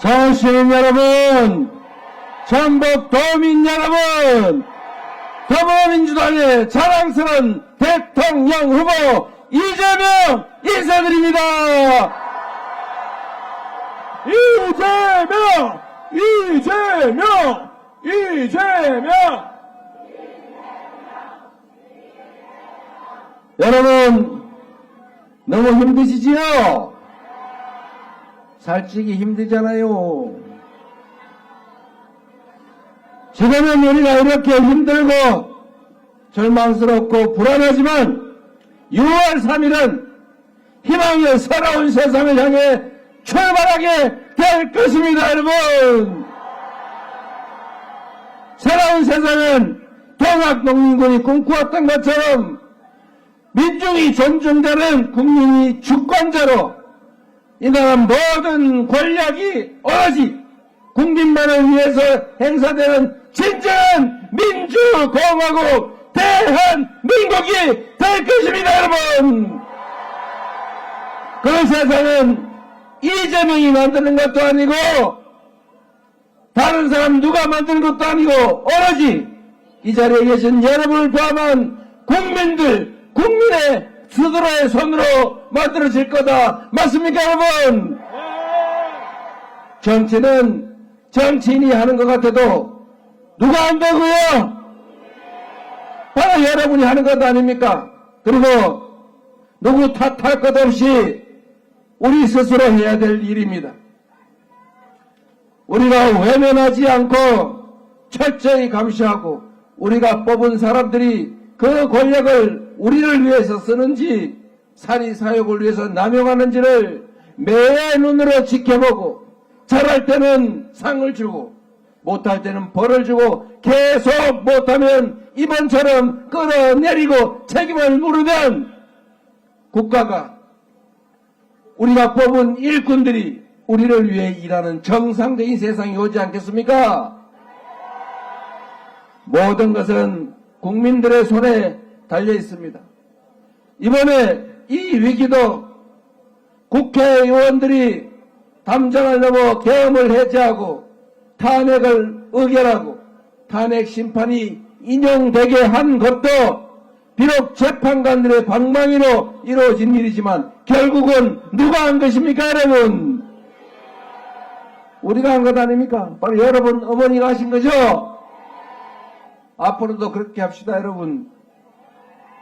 서울시민 여러분, 전북도민 여러분, 더불어민주당의 자랑스러운 대통령 후보 이재명 인사드립니다. 이재명! 이재명! 이재명! 여러분 너무 힘드시지요? 살찌기 힘들잖아요. 지금은 우리가 이렇게 힘들고 절망스럽고 불안하지만 6월 3일은 희망의 새로운 세상을 향해 출발하게 될 것입니다. 여러분, 새로운 세상은 동학농민군이 꿈꾸었던 것처럼 민중이 존중되는 국민이 주권자로 이 나라 모든 권력이 오로지 국민만을 위해서 행사되는 진정한 민주공화국 대한민국이 될 것입니다. 여러분, 그 세상은 이재명이 만드는 것도 아니고 다른 사람 누가 만드는 것도 아니고 오로지 이 자리에 계신 여러분을 포함한 국민의 스스로의 손으로 만들어질 거다. 맞습니까, 여러분? 정치는 정치인이 하는 것 같아도 누가 안 되고요? 바로 여러분이 하는 것 아닙니까? 그리고 누구 탓할 것 없이 우리 스스로 해야 될 일입니다. 우리가 외면하지 않고 철저히 감시하고 우리가 뽑은 사람들이 그 권력을 우리를 위해서 쓰는지 사리사욕을 위해서 남용하는지를 매의 눈으로 지켜보고 잘할 때는 상을 주고 못할 때는 벌을 주고 계속 못하면 이번처럼 끌어내리고 책임을 물으면 국가가 우리가 뽑은 일꾼들이 우리를 위해 일하는 정상적인 세상이 오지 않겠습니까? 모든 것은 국민들의 손에 달려 있습니다. 이번에 이 위기도 국회의원들이 담장을 넘어 계엄을 해제하고 탄핵을 의결하고 탄핵 심판이 인용되게 한 것도 비록 재판관들의 방망이로 이루어진 일이지만 결국은 누가 한 것입니까, 여러분? 우리가 한 것 아닙니까? 바로 여러분 어머니가 하신 거죠? 앞으로도 그렇게 합시다, 여러분.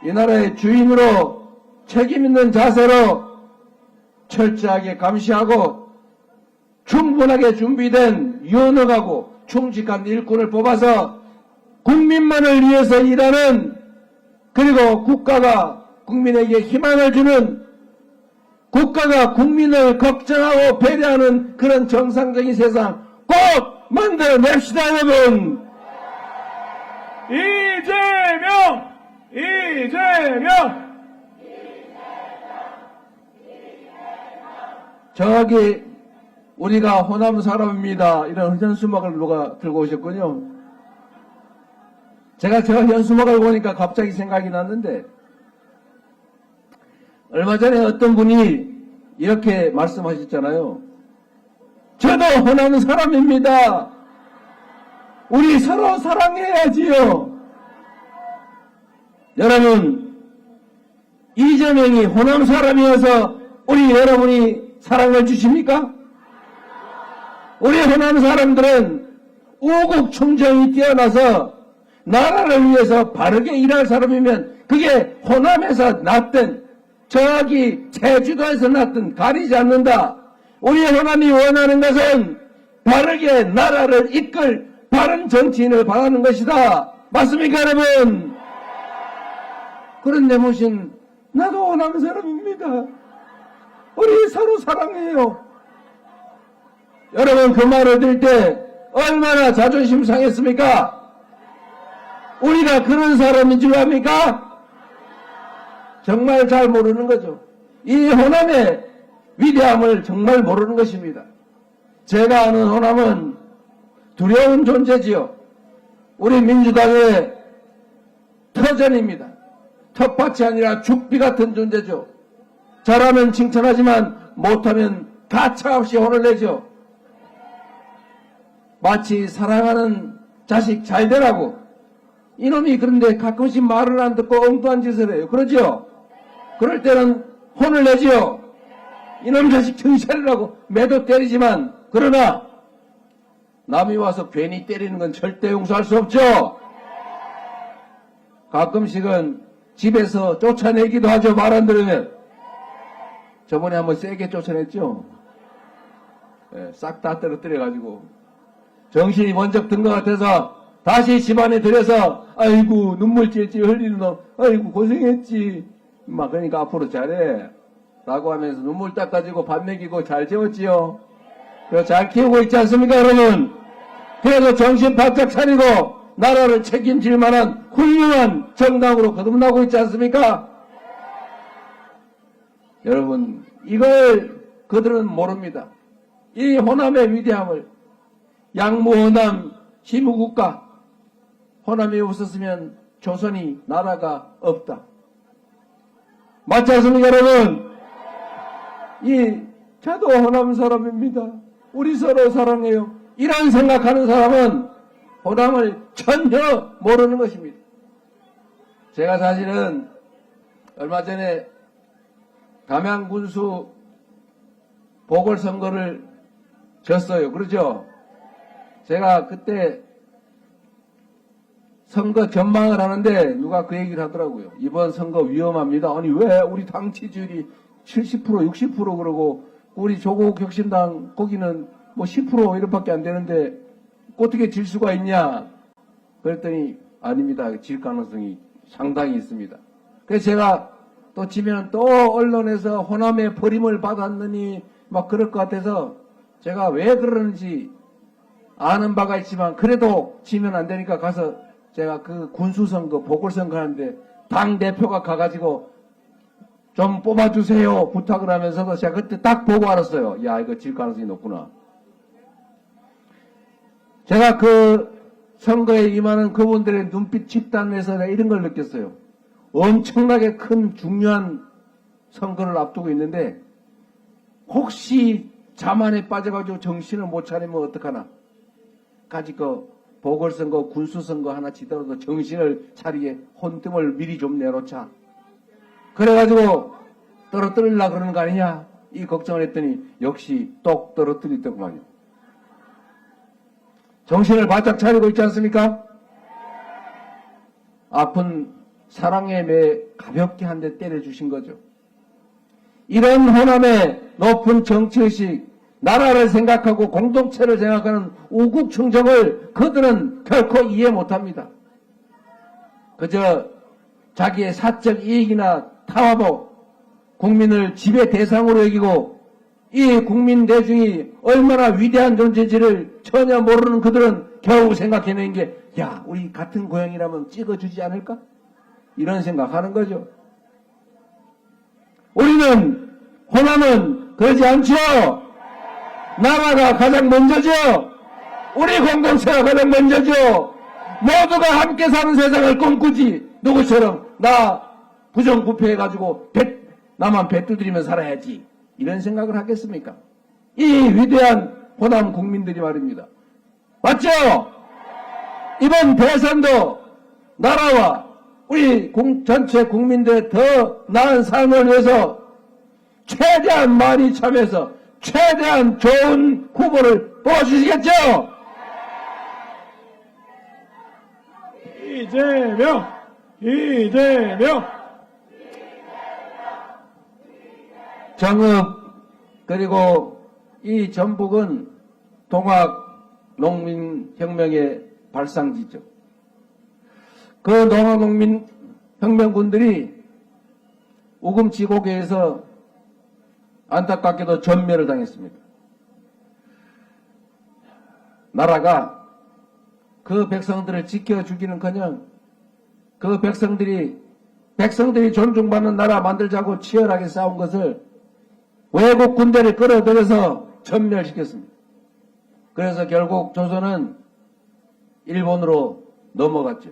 이 나라의 주인으로 책임 있는 자세로 철저하게 감시하고 충분하게 준비된 유능하고 충직한 일꾼을 뽑아서 국민만을 위해서 일하는, 그리고 국가가 국민에게 희망을 주는, 국가가 국민을 걱정하고 배려하는 그런 정상적인 세상 꼭 만들어냅시다, 여러분. 이재명! 이재명! 저기 우리가 호남 사람입니다, 이런 현수막을 누가 들고 오셨군요. 제가 저 현수막을 보니까 갑자기 생각이 났는데, 얼마 전에 어떤 분이 이렇게 말씀하셨잖아요. 저도 호남 사람입니다. 우리 서로 사랑해야지요. 여러분, 이재명이 호남 사람이어서 우리 여러분이 사랑을 주십니까? 우리 호남 사람들은 우국 충정이 뛰어나서 나라를 위해서 바르게 일할 사람이면 그게 호남에서 났든 저기 제주도에서 났든 가리지 않는다. 우리 호남이 원하는 것은 바르게 나라를 이끌 바른 정치인을 바라는 것이다. 맞습니까, 여러분? 그런데 무슨 나도 호남 사람입니다. 우리 서로 사랑해요. 여러분, 그 말을 들을 때 얼마나 자존심 상했습니까? 우리가 그런 사람인 줄 압니까? 정말 잘 모르는 거죠. 이 호남의 위대함을 정말 모르는 것입니다. 제가 아는 호남은 두려운 존재지요. 우리 민주당의 터전입니다. 텃밭이 아니라 죽비 같은 존재죠. 잘하면 칭찬하지만 못하면 가차없이 혼을 내죠. 마치 사랑하는 자식 잘 되라고. 이놈이 그런데 가끔씩 말을 안 듣고 엉뚱한 짓을 해요. 그러죠? 그럴 때는 혼을 내지요. 이놈 자식 정신 차리라고 매도 때리지만, 그러나 남이 와서 괜히 때리는 건 절대 용서할 수 없죠. 가끔씩은 집에서 쫓아내기도 하죠. 말 안 들으면. 저번에 한번 세게 쫓아냈죠. 싹 다 떨어뜨려가지고 정신이 번쩍 든 것 같아서 다시 집안에 들여서 아이고 눈물 찔찔 흘리는 놈, 아이고 고생했지 막, 그러니까 앞으로 잘해 라고 하면서 눈물 닦아주고 밥 먹이고 잘 재웠지요. 그래서 잘 키우고 있지 않습니까 여러분? 그래서 정신 바짝 차리고 나라를 책임질 만한 훌륭한 정당으로 거듭나고 있지 않습니까? 여러분, 이걸 그들은 모릅니다. 이 호남의 위대함을. 양무호남 시무국가, 호남이 없었으면 조선이 나라가 없다. 맞지 않습니까 여러분? 저도 호남 사람입니다. 우리 서로 사랑해요. 이런 생각하는 사람은 호남을 전혀 모르는 것입니다. 제가 사실은 얼마 전에 담양군수 보궐선거를 졌어요. 그러죠? 제가 그때 선거 전망을 하는데 누가 그 얘기를 하더라고요. 이번 선거 위험합니다. 아니 왜 우리 당 지지율이 70% 60% 그러고 우리 조국 혁신당 거기는 뭐 10% 이렇게밖에 안 되는데 어떻게 질 수가 있냐? 그랬더니 아닙니다. 질 가능성이 상당히 있습니다. 그래서 제가 또 지면 또 언론에서 호남의 버림을 받았느니 막 그럴 것 같아서 제가 왜 그러는지 아는 바가 있지만 그래도 지면 안 되니까 가서 제가 그 군수선거 보궐선거 하는데 당대표가 가가지고 좀 뽑아주세요 부탁을 하면서도 제가 그때 딱 보고 알았어요. 야, 이거 질 가능성이 높구나. 제가 그 선거에 임하는 그분들의 눈빛 집단에서 내가 이런 걸 느꼈어요. 엄청나게 큰 중요한 선거를 앞두고 있는데 혹시 자만에 빠져가지고 정신을 못 차리면 어떡하나. 까짓 거 보궐선거 군수선거 하나 치더라도 정신을 차리게 혼뜸을 미리 좀 내놓자. 그래가지고 떨어뜨리려고 그러는 거 아니냐 이 걱정을 했더니 역시 똑 떨어뜨리더구만요. 정신을 바짝 차리고 있지 않습니까? 아픈 사랑의 매 가볍게 한 대 때려주신 거죠. 이런 호남의 높은 정치의식, 나라를 생각하고 공동체를 생각하는 우국충정을 그들은 결코 이해 못합니다. 그저 자기의 사적 이익이나 타화보, 국민을 지배 대상으로 여기고 이 국민 대중이 얼마나 위대한 존재인지를 전혀 모르는 그들은 겨우 생각해낸 게 야, 우리 같은 고향이라면 찍어주지 않을까? 이런 생각하는 거죠. 우리는 호남은 그러지 않죠. 나라가 가장 먼저죠. 우리 공동체가 가장 먼저죠. 모두가 함께 사는 세상을 꿈꾸지. 누구처럼 나 부정부패해가지고 나만 배 두드리며 살아야지. 이런 생각을 하겠습니까? 이 위대한 호남 국민들이 말입니다. 맞죠? 이번 대선도 나라와 우리 전체 국민들의 더 나은 삶을 위해서 최대한 많이 참여해서 최대한 좋은 후보를 뽑아주시겠죠? 이재명! 이재명! 정읍 그리고 이 전북은 동학농민혁명의 발상지죠. 그 농학농민혁명군들이 우금치고개에서 안타깝게도 전멸을 당했습니다. 나라가 그 백성들을 지켜주기는커녕 그 백성들이 존중받는 나라 만들자고 치열하게 싸운 것을 외국 군대를 끌어들여서 전멸시켰습니다. 그래서 결국 조선은 일본으로 넘어갔죠.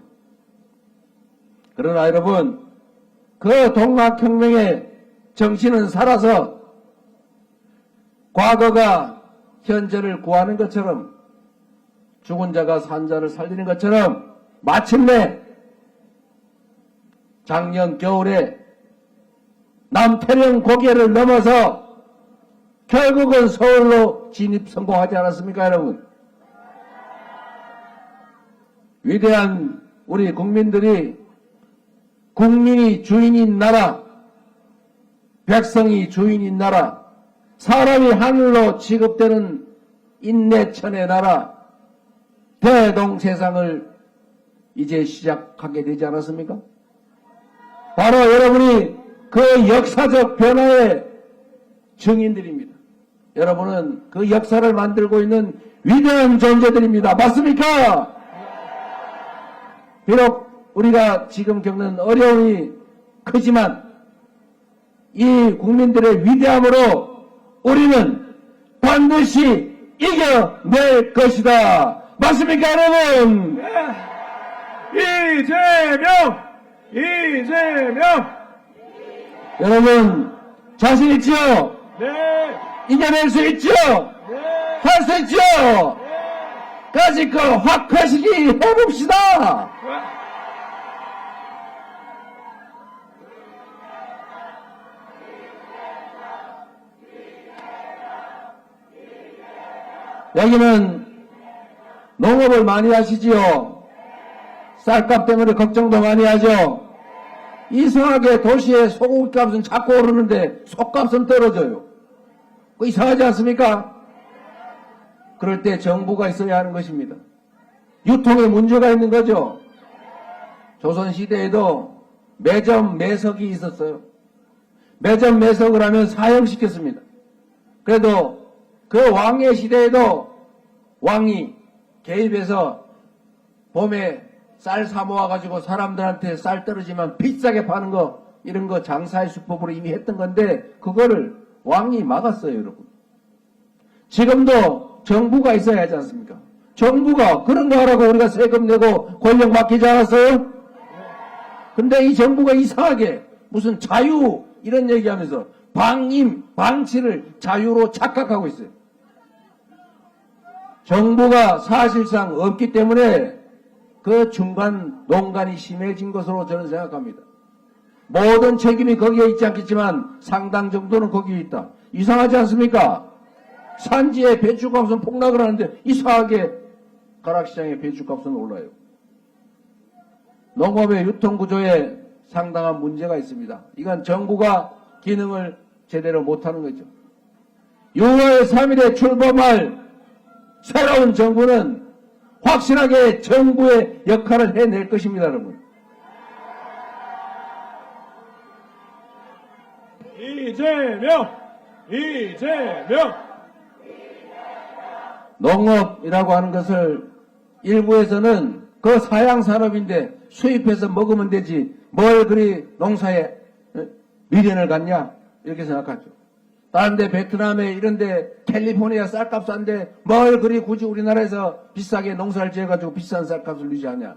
그러나 여러분, 그 동학혁명의 정신은 살아서 과거가 현재를 구하는 것처럼 죽은 자가 산 자를 살리는 것처럼 마침내 작년 겨울에 남태령 고개를 넘어서 결국은 서울로 진입 성공하지 않았습니까, 여러분? 위대한 우리 국민들이 국민이 주인인 나라, 백성이 주인인 나라, 사람이 하늘로 취급되는 인내천의 나라, 대동세상을 이제 시작하게 되지 않았습니까? 바로 여러분이 그 역사적 변화의 증인들입니다. 여러분은 그 역사를 만들고 있는 위대한 존재들입니다. 맞습니까? 비록 우리가 지금 겪는 어려움이 크지만 이 국민들의 위대함으로 우리는 반드시 이겨낼 것이다. 맞습니까, 여러분? 이재명! 이재명! 여러분 자신 있죠? 네! 이겨낼 수 있죠? 네! 할 수 있죠? 까짓 거 확 거시기 해봅시다. 여기는 농업을 많이 하시지요? 쌀값 때문에 걱정도 많이 하죠? 이상하게 도시의 소고기 값은 자꾸 오르는데 속값은 떨어져요. 그 이상하지 않습니까? 그럴 때 정부가 있어야 하는 것입니다. 유통에 문제가 있는 거죠. 조선시대에도 매점 매석이 있었어요. 매점 매석을 하면 사형시켰습니다. 그래도 그 왕의 시대에도 왕이 개입해서 봄에 쌀 사 모아가지고 사람들한테 쌀 떨어지면 비싸게 파는 거, 이런 거 장사의 수법으로 이미 했던 건데, 그거를 왕이 막았어요, 여러분. 지금도 정부가 있어야 하지 않습니까? 정부가 그런 거 하라고 우리가 세금 내고 권력 맡기지 않았어요? 근데 이 정부가 이상하게 무슨 자유, 이런 얘기하면서 방치를 자유로 착각하고 있어요. 정부가 사실상 없기 때문에 그 중간 농간이 심해진 것으로 저는 생각합니다. 모든 책임이 거기에 있지 않겠지만 상당 정도는 거기에 있다. 이상하지 않습니까? 산지에 배추값은 폭락을 하는데 이상하게 가락시장의 배추값은 올라요. 농업의 유통구조에 상당한 문제가 있습니다. 이건 정부가 기능을 제대로 못하는 거죠. 6월 3일에 출범할 새로운 정부는 확실하게 정부의 역할을 해낼 것입니다, 여러분. 이재명! 이재명! 농업이라고 하는 것을 일부에서는 그 사양산업인데 수입해서 먹으면 되지 뭘 그리 농사에 미련을 갖냐 이렇게 생각하죠. 다른 데 베트남에 이런 데 캘리포니아 쌀값 싼데 뭘 그리 굳이 우리나라에서 비싸게 농사를 지어가지고 비싼 쌀값을 유지하냐.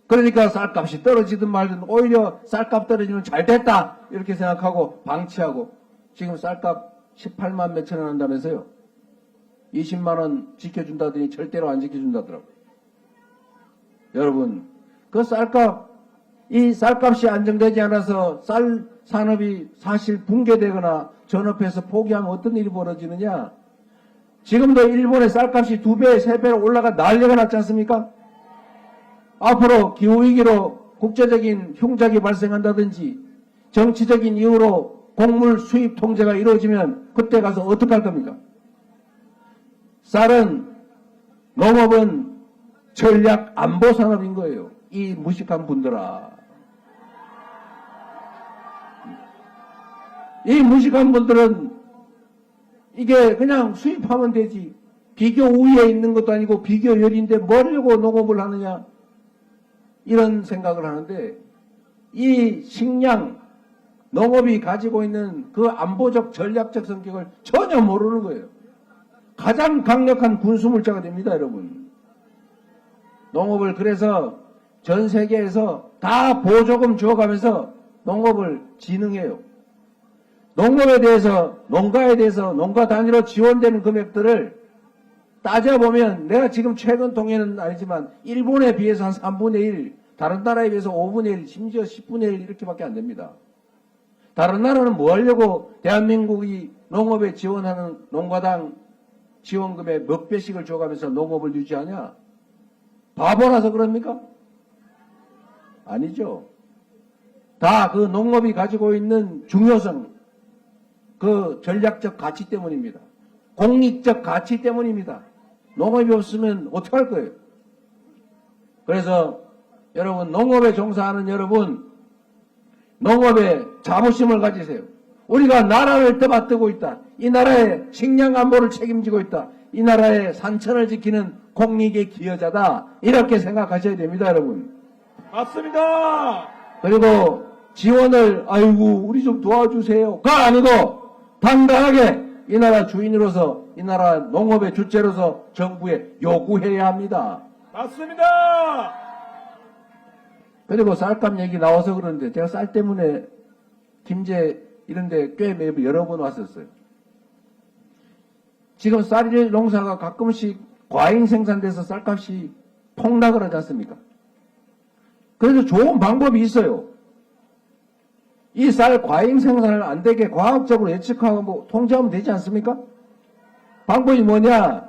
그러니까 쌀값이 떨어지든 말든 오히려 쌀값 떨어지면 잘 됐다 이렇게 생각하고 방치하고 지금 쌀값 18만 몇천 원 한다면서요. 20만 원 지켜준다더니 절대로 안 지켜준다더라고요. 여러분 그 이 쌀값이 안정되지 않아서 쌀 산업이 사실 붕괴되거나 전업해서 포기하면 어떤 일이 벌어지느냐. 지금도 일본의 쌀값이 2배, 3배로 올라가 난리가 났지 않습니까? 앞으로 기후위기로 국제적인 흉작이 발생한다든지 정치적인 이유로 곡물 수입 통제가 이루어지면 그때 가서 어떡할 겁니까? 쌀은, 농업은 전략 안보 산업인 거예요. 이 무식한 분들아. 이 무식한 분들은 이게 그냥 수입하면 되지. 비교 우위에 있는 것도 아니고 비교 열인데 뭐려고 농업을 하느냐. 이런 생각을 하는데 이 식량, 농업이 가지고 있는 그 안보적 전략적 성격을 전혀 모르는 거예요. 가장 강력한 군수물자가 됩니다, 여러분. 농업을 그래서 전 세계에서 다 보조금 주어가면서 농업을 진흥해요. 농업에 대해서, 농가에 대해서 농가 단위로 지원되는 금액들을 따져보면 내가 지금 최근 동해는 아니지만 일본에 비해서 한 3분의 1, 다른 나라에 비해서 5분의 1, 심지어 10분의 1 이렇게밖에 안 됩니다. 다른 나라는 뭐 하려고 대한민국이 농업에 지원하는 농가당 지원금의 몇 배씩을 줘가면서 농업을 유지하냐? 바보라서 그럽니까? 아니죠. 다 그 농업이 가지고 있는 중요성, 그 전략적 가치 때문입니다. 공익적 가치 때문입니다. 농업이 없으면 어떡할 거예요? 그래서 여러분, 농업에 종사하는 여러분, 농업에 자부심을 가지세요. 우리가 나라를 떠받들고 있다. 이 나라의 식량 안보를 책임지고 있다. 이 나라의 산천을 지키는 공익의 기여자다. 이렇게 생각하셔야 됩니다, 여러분. 맞습니다. 그리고 지원을 아이고 우리 좀 도와주세요가 아니고 당당하게 이 나라 주인으로서 이 나라 농업의 주체로서 정부에 요구해야 합니다. 맞습니다. 그리고 쌀값 얘기 나와서 그러는데 제가 쌀 때문에 김제 이런데 꽤 여러 번 왔었어요. 지금 쌀 농사가 가끔씩 과잉 생산돼서 쌀값이 폭락을 하지 않습니까? 그래서 좋은 방법이 있어요. 이 쌀 과잉 생산을 안 되게 과학적으로 예측하고 뭐 통제하면 되지 않습니까? 방법이 뭐냐?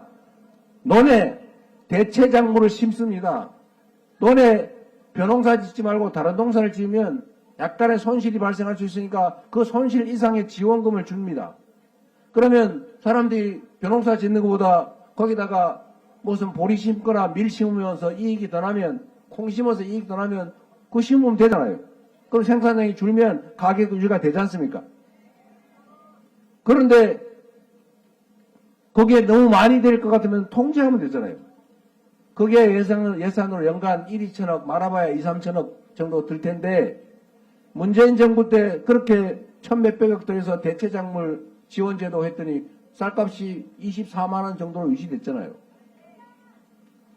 논에 대체 작물을 심습니다. 논에 벼농사 짓지 말고 다른 농사를 지으면 약간의 손실이 발생할 수 있으니까 그 손실 이상의 지원금을 줍니다. 그러면 사람들이 벼농사 짓는 것보다 거기다가 무슨 보리 심거나 밀 심으면서 이익이 더 나면, 콩 심어서 이익이 더 나면 그거 심으면 되잖아요. 그럼 생산량이 줄면 가격 유지가 되지 않습니까? 그런데 거기에 너무 많이 될 것 같으면 통제하면 되잖아요. 그게 예산으로 연간 1, 2천억, 말아봐야 2, 3천억 정도 들 텐데, 문재인 정부 때 그렇게 천몇백억 들여서 대체작물 지원제도 했더니 쌀값이 24만원 정도로 유지됐잖아요.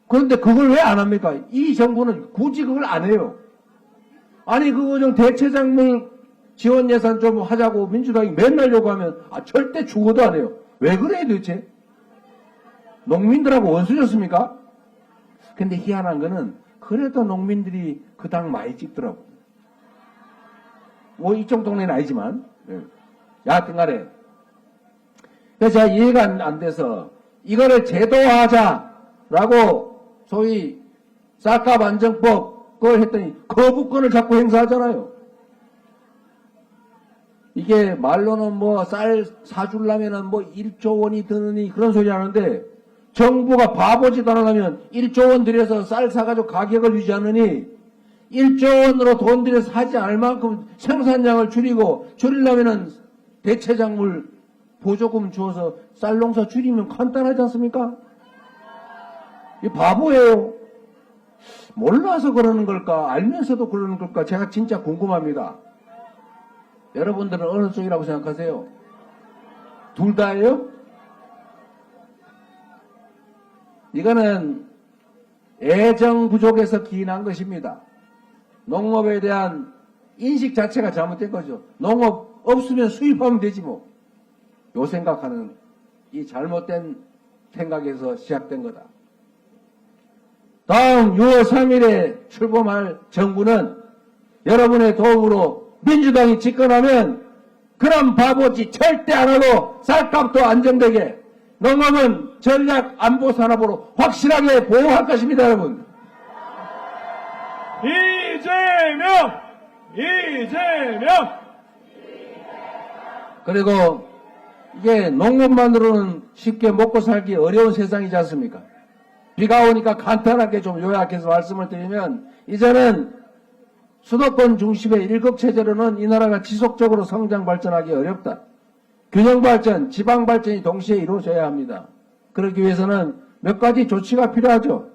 그런데 그걸 왜 안 합니까? 이 정부는 굳이 그걸 안 해요. 아니, 그거 좀 대체작물 지원 예산 좀 하자고 민주당이 맨날 요구하면, 절대 죽어도 안 해요. 왜 그래요, 도대체? 농민들하고 원수였습니까? 근데 희한한 거는, 그래도 농민들이 그 당 많이 찍더라고. 뭐, 이쪽 동네는 아니지만, 여하튼 간에. 그래서 제가 이해가 안 돼서, 이거를 제도화하자라고, 소위, 쌀값 안정법, 그걸 했더니, 거부권을 자꾸 행사하잖아요. 이게 말로는 뭐 쌀 사주려면은 뭐 1조 원이 드느니 그런 소리 하는데 정부가 바보짓 안 하려면 1조 원 들여서 쌀 사가지고 가격을 유지하느니 1조 원으로 돈 들여서 하지 않을 만큼 생산량을 줄이려면은 대체작물 보조금 주어서 쌀 농사 줄이면 간단하지 않습니까? 이 바보예요. 몰라서 그러는 걸까? 알면서도 그러는 걸까? 제가 진짜 궁금합니다. 여러분들은 어느 쪽이라고 생각하세요? 둘 다예요? 이거는 애정 부족에서 기인한 것입니다. 농업에 대한 인식 자체가 잘못된 거죠. 농업 없으면 수입하면 되지 뭐. 요 생각하는 이 잘못된 생각에서 시작된 거다. 다음 6월 3일에 출범할 정부는 여러분의 도움으로 민주당이 집권하면 그런 바보짓 절대 안 하고 쌀값도 안정되게 농업은 전략 안보 산업으로 확실하게 보호할 것입니다, 여러분. 이재명! 그리고 이게 농업만으로는 쉽게 먹고 살기 어려운 세상이지 않습니까? 비가 오니까 간단하게 좀 요약해서 말씀을 드리면 이제는 수도권 중심의 일극체제로는 이 나라가 지속적으로 성장 발전하기 어렵다. 균형 발전, 지방 발전이 동시에 이루어져야 합니다. 그러기 위해서는 몇 가지 조치가 필요하죠.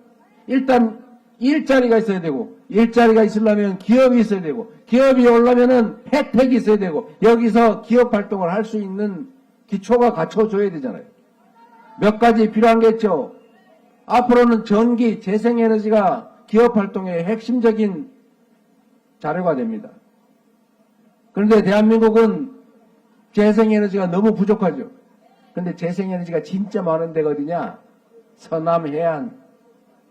일단 일자리가 있어야 되고, 일자리가 있으려면 기업이 있어야 되고, 기업이 오려면은 혜택이 있어야 되고, 여기서 기업 활동을 할 수 있는 기초가 갖춰줘야 되잖아요. 몇 가지 필요한 게 있죠. 앞으로는 전기, 재생에너지가 기업 활동의 핵심적인 자료가 됩니다. 그런데 대한민국은 재생에너지가 너무 부족하죠. 그런데 재생에너지가 진짜 많은 데가 어디냐? 서남 해안,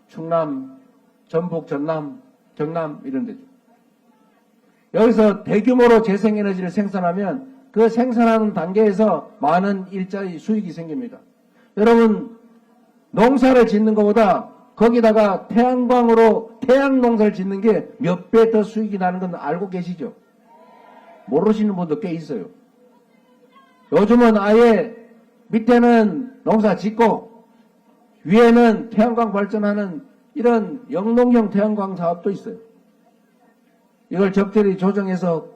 충남, 전북, 전남, 경남 이런 데죠. 여기서 대규모로 재생에너지를 생산하면 그 생산하는 단계에서 많은 일자리 수익이 생깁니다. 여러분 농사를 짓는 것보다 거기다가 태양광으로 태양 농사를 짓는 게 몇 배 더 수익이 나는 건 알고 계시죠? 모르시는 분도 꽤 있어요. 요즘은 아예 밑에는 농사 짓고 위에는 태양광 발전하는 이런 영농형 태양광 사업도 있어요. 이걸 적절히 조정해서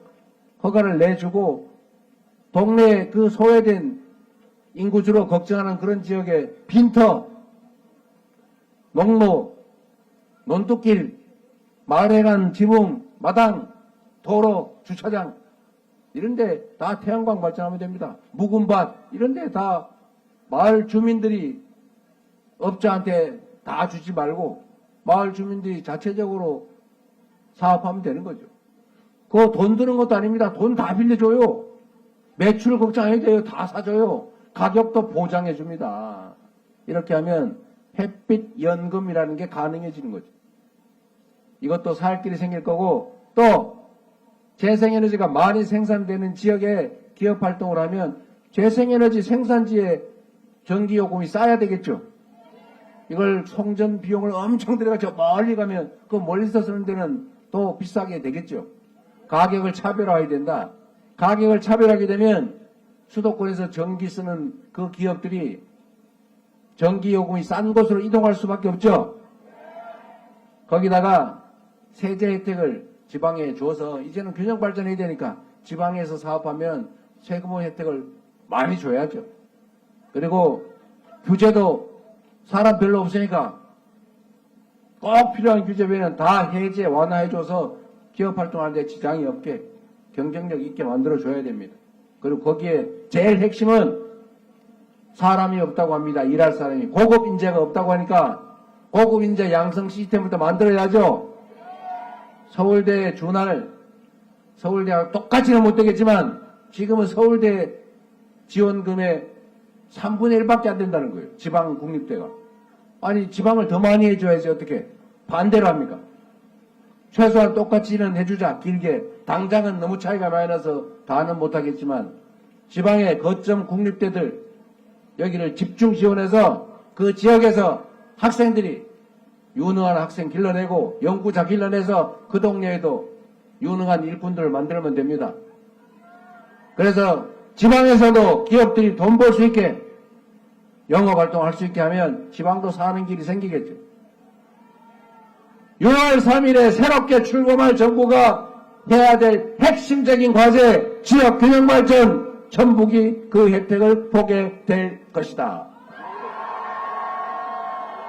허가를 내주고 동네에 그 소외된 인구주로 걱정하는 그런 지역에 빈터, 농로, 논뚝길, 마을에 간 지붕, 마당, 도로, 주차장 이런데 다 태양광 발전하면 됩니다. 묵은 밭 이런데 다 마을 주민들이 업자한테 다 주지 말고 마을 주민들이 자체적으로 사업하면 되는 거죠. 그거 돈 드는 것도 아닙니다. 돈 다 빌려줘요. 매출 걱정 안 해도 돼요. 다 사줘요. 가격도 보장해 줍니다. 이렇게 하면 햇빛 연금이라는 게 가능해지는 거죠. 이것도 살 길이 생길 거고 또 재생에너지가 많이 생산되는 지역에 기업 활동을 하면 재생에너지 생산지에 전기요금이 싸야 되겠죠. 이걸 송전 비용을 엄청 들여가 저 멀리 가면 그 멀리서 쓰는 데는 또 비싸게 되겠죠. 가격을 차별화해야 된다. 가격을 차별하게 되면 수도권에서 전기 쓰는 그 기업들이 전기요금이 싼 곳으로 이동할 수밖에 없죠. 거기다가 세제 혜택을 지방에 줘서 이제는 균형 발전해야 되니까 지방에서 사업하면 세금 혜택을 많이 줘야죠. 그리고 규제도 사람 별로 없으니까 꼭 필요한 규제 외에는 다 해제 완화해줘서 기업 활동하는데 지장이 없게 경쟁력 있게 만들어줘야 됩니다. 그리고 거기에 제일 핵심은 사람이 없다고 합니다. 일할 사람이. 고급 인재가 없다고 하니까 고급 인재 양성 시스템부터 만들어야죠. 서울대에 준할 서울대하고 똑같이는 못 되겠지만 지금은 서울대 지원금의 3분의 1밖에 안 된다는 거예요. 지방 국립대가. 아니 지방을 더 많이 해줘야지 어떻게 반대로 합니까? 최소한 똑같이는 해주자. 길게. 당장은 너무 차이가 많이 나서 다는 못하겠지만 지방의 거점 국립대들 여기를 집중 지원해서 그 지역에서 학생들이 유능한 학생 길러내고 연구자 길러내서 그 동네에도 유능한 일꾼들을 만들면 됩니다. 그래서 지방에서도 기업들이 돈 벌 수 있게 영업활동할 수 있게 하면 지방도 사는 길이 생기겠죠. 6월 3일에 새롭게 출범할 정부가 해야 될 핵심적인 과제 지역균형발전 전북이 그 혜택을 보게 될 것이다.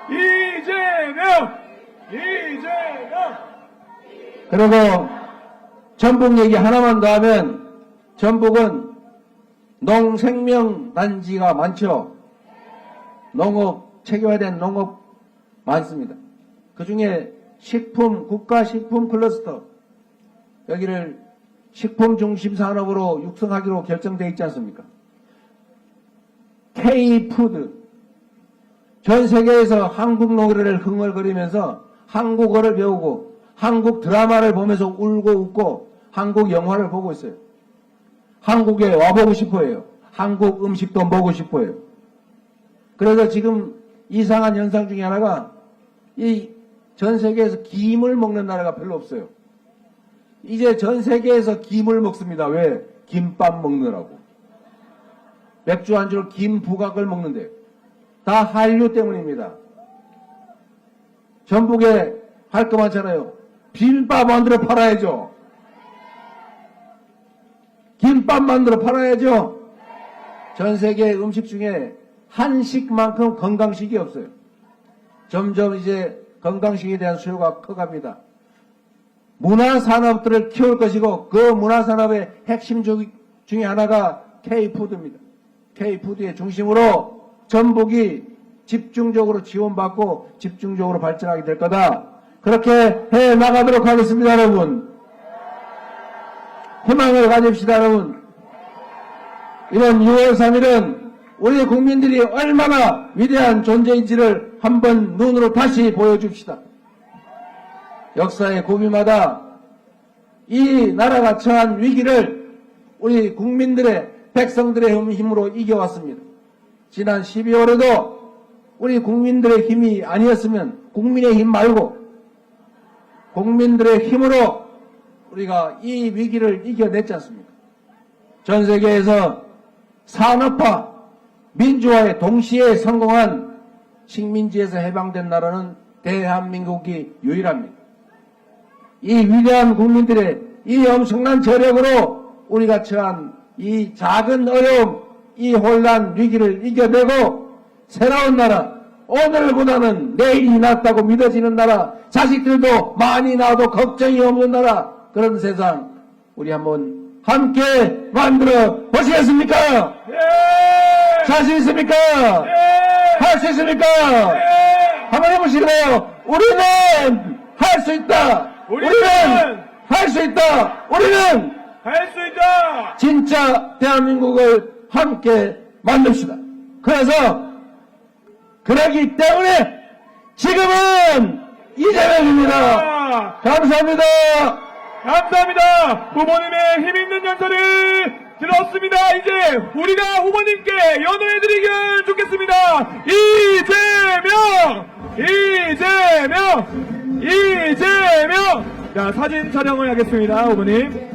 이재명! 그리고 전북 얘기 하나만 더 하면 전북은 농생명단지가 많죠. 농업, 체계화된 농업 많습니다. 그 중에 국가식품 클러스터, 여기를 식품 중심 산업으로 육성하기로 결정되어 있지 않습니까? K푸드, 전 세계에서 한국 노래를 흥얼거리면서 한국어를 배우고 한국 드라마를 보면서 울고 웃고 한국 영화를 보고 있어요. 한국에 와보고 싶어요. 한국 음식도 먹고 싶어요. 그래서 지금 이상한 현상 중에 하나가 이 전 세계에서 김을 먹는 나라가 별로 없어요. 이제 전 세계에서 김을 먹습니다. 왜? 김밥 먹느라고. 맥주 안주로 김 부각을 먹는데요. 다 한류 때문입니다. 전북에 할 거 많잖아요. 비빔밥 만들어 팔아야죠. 김밥 만들어 팔아야죠. 전 세계 음식 중에 한식만큼 건강식이 없어요. 점점 이제 건강식에 대한 수요가 커갑니다. 문화산업들을 키울 것이고 그 문화산업의 핵심 중에 하나가 K푸드입니다. K푸드의 중심으로 전북이 집중적으로 지원받고 집중적으로 발전하게 될 거다. 그렇게 해 나가도록 하겠습니다, 여러분. 희망을 가집시다, 여러분. 이번 6월 3일은 우리 국민들이 얼마나 위대한 존재인지를 한번 눈으로 다시 보여줍시다. 역사의 고비마다 이 나라가 처한 위기를 우리 국민들의 백성들의 힘으로 이겨왔습니다. 지난 12월에도 우리 국민들의 힘이 아니었으면 국민의 힘 말고 국민들의 힘으로 우리가 이 위기를 이겨냈지 않습니까? 전 세계에서 산업화, 민주화에 동시에 성공한 식민지에서 해방된 나라는 대한민국이 유일합니다. 이 위대한 국민들의 이 엄청난 저력으로 우리가 처한 이 작은 어려움, 이 혼란 위기를 이겨내고 새로운 나라, 오늘보다는 내일이 낫다고 믿어지는 나라, 자식들도 많이 낳아도 걱정이 없는 나라, 그런 세상 우리 한번 함께 만들어 보시겠습니까? 예! 자신 있습니까? 예! 할 수 있습니까? 예! 한번 해보실래요? 우리는 할 수 있다. 우리는 할 수 있다. 우리는 할 수 있다! 진짜 대한민국을 함께 만듭시다. 그래서 그러기 때문에 지금은 이재명입니다. 감사합니다. 감사합니다. 후보님의 힘있는 연설을 들었습니다. 이제 우리가 후보님께 연호해드리면 좋겠습니다. 이재명! 자, 사진 촬영을 하겠습니다, 후보님.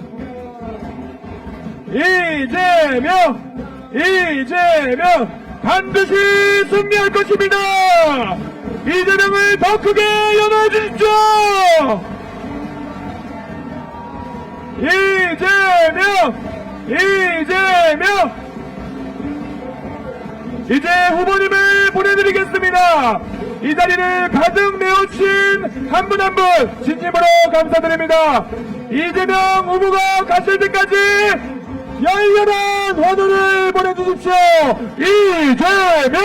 이재명! 반드시 승리할 것입니다! 이재명을 더 크게 연호해 주십시오! 이재명! 이제 후보님을 보내드리겠습니다. 이 자리를 가득 메우신 한 분 한 분 진심으로 감사드립니다. 이재명 후보가 가실 때까지 열렬한 환호를 보내주십시오. 이재명!